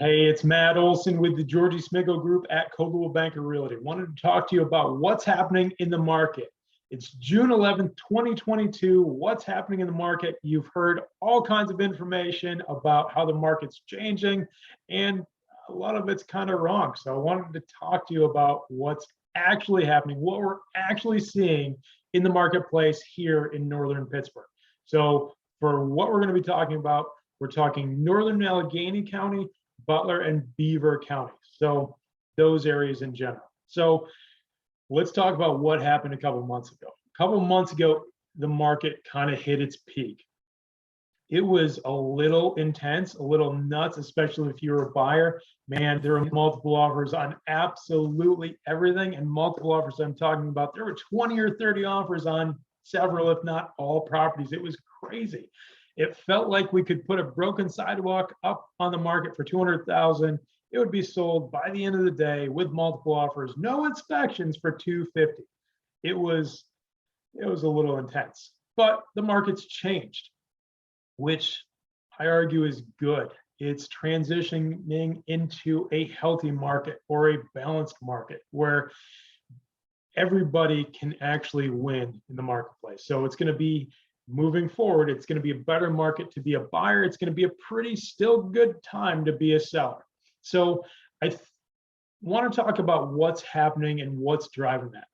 Hey, it's Matt Olson with the Georgie Smigel Group at Coldwell Banker Realty. Wanted to talk to you about what's happening in the market. It's June 11th, 2022. What's happening in the market? You've heard all kinds of information about how the market's changing, and a lot of it's kind of wrong. So I wanted to talk to you about what's actually happening, what we're actually seeing in the marketplace here in Northern Pittsburgh. So for what we're going to be talking about, we're talking Northern Allegheny County, Butler, and Beaver counties. So those areas in general. So let's talk about what happened a couple months ago. A couple months ago, the market kind of hit its peak. It was a little intense, a little nuts, especially if you're a buyer. Man, there were multiple offers on absolutely everything, and multiple offers I'm talking about. There were 20 or 30 offers on several, if not all, properties. It was crazy. It felt like we could put a broken sidewalk up on the market for $200,000. It would be sold by the end of the day with multiple offers, no inspections for $250,000. It was a little intense, but the market's changed, which I argue is good. It's transitioning into a healthy market or a balanced market where everybody can actually win in the marketplace. So it's going to be, moving forward, it's going to be a better market to be a buyer. It's going to be a pretty still good time to be a seller. So I want to talk about what's happening and what's driving that.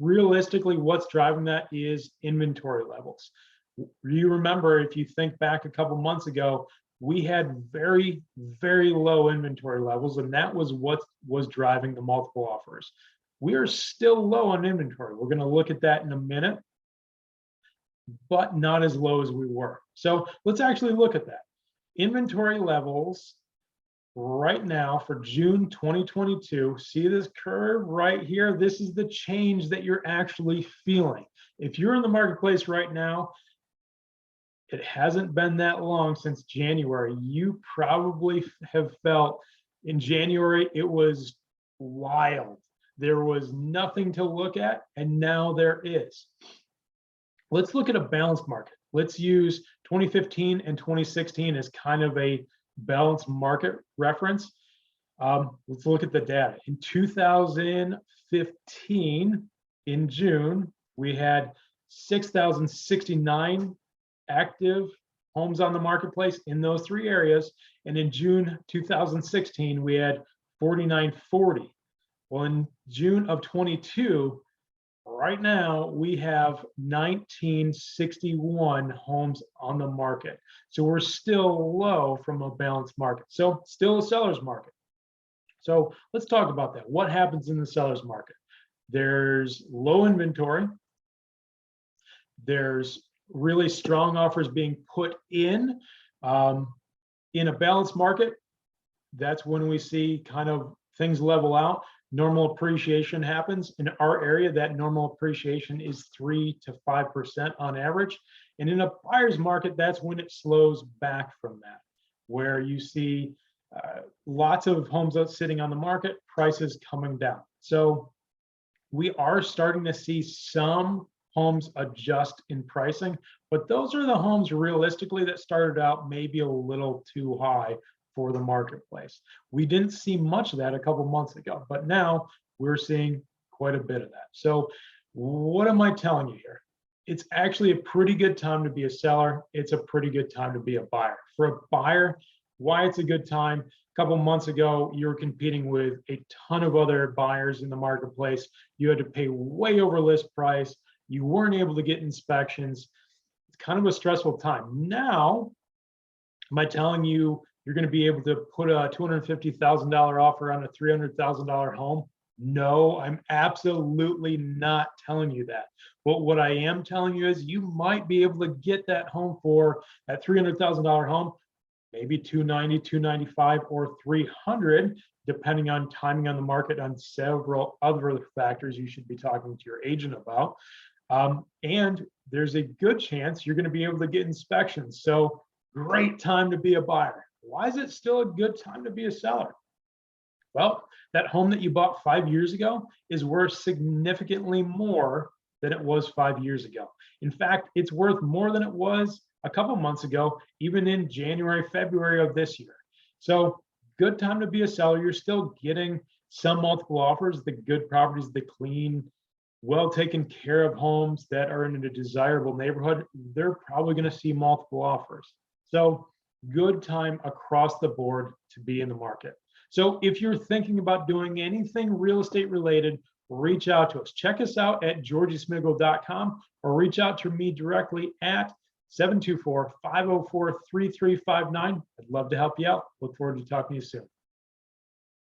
Realistically, what's driving that is inventory levels. You remember, if you think back a couple months ago, we had very, very low inventory levels, and that was what was driving the multiple offers. We are still low on inventory. We're going to look at that in a minute, but not as low as we were. So let's actually look at that. Inventory levels right now for June 2022, see this curve right here? This is the change that you're actually feeling. If you're in the marketplace right now, it hasn't been that long since January. You probably have felt in January, it was wild. There was nothing to look at, and now there is. Let's look at a balanced market. Let's use 2015 and 2016 as kind of a balanced market reference. Let's look at the data. In 2015, in June, we had 6,069 active homes on the marketplace in those three areas. And in June 2016, we had 4,940. Well, in June of 22, right now, we have 1961 homes on the market. So we're still low from a balanced market. So still a seller's market. So let's talk about that. What happens in the seller's market? There's low inventory. There's really strong offers being put in. In a balanced market, that's when we see kind of things level out. Normal appreciation happens. In our area, that normal appreciation is 3 to 5% on average. And in a buyer's market, that's when it slows back from that, where you see lots of homes sitting on the market, prices coming down. So we are starting to see some homes adjust in pricing, but those are the homes realistically that started out maybe a little too high for the marketplace. We didn't see much of that a couple months ago, but now we're seeing quite a bit of that. So what am I telling you here? It's actually a pretty good time to be a seller. It's a pretty good time to be a buyer. For a buyer, why it's a good time? A couple months ago, you were competing with a ton of other buyers in the marketplace. You had to pay way over list price. You weren't able to get inspections. It's kind of a stressful time. Now, am I telling you you're going to be able to put a $250,000 offer on a $300,000 home? No, I'm absolutely not telling you that. But what I am telling you is you might be able to get that home for that $300,000 home, maybe 290, 295, or 300, depending on timing on the market, on several other factors you should be talking to your agent about. And there's a good chance you're going to be able to get inspections. So great time to be a buyer. Why is it still a good time to be a seller? Well, that home that you bought 5 years ago is worth significantly more than it was 5 years ago. In fact, it's worth more than it was a couple months ago, even in January, February of this year. So good time to be a seller. You're still getting some multiple offers. The good properties, the clean, well taken care of homes that are in a desirable neighborhood, they're probably going to see multiple offers. So good time across the board to be in the market. So if you're thinking about doing anything real estate related, reach out to us. Check us out at georgiesmigel.com or reach out to me directly at 724-504-3359. I'd love to help you out. Look forward to talking to you soon.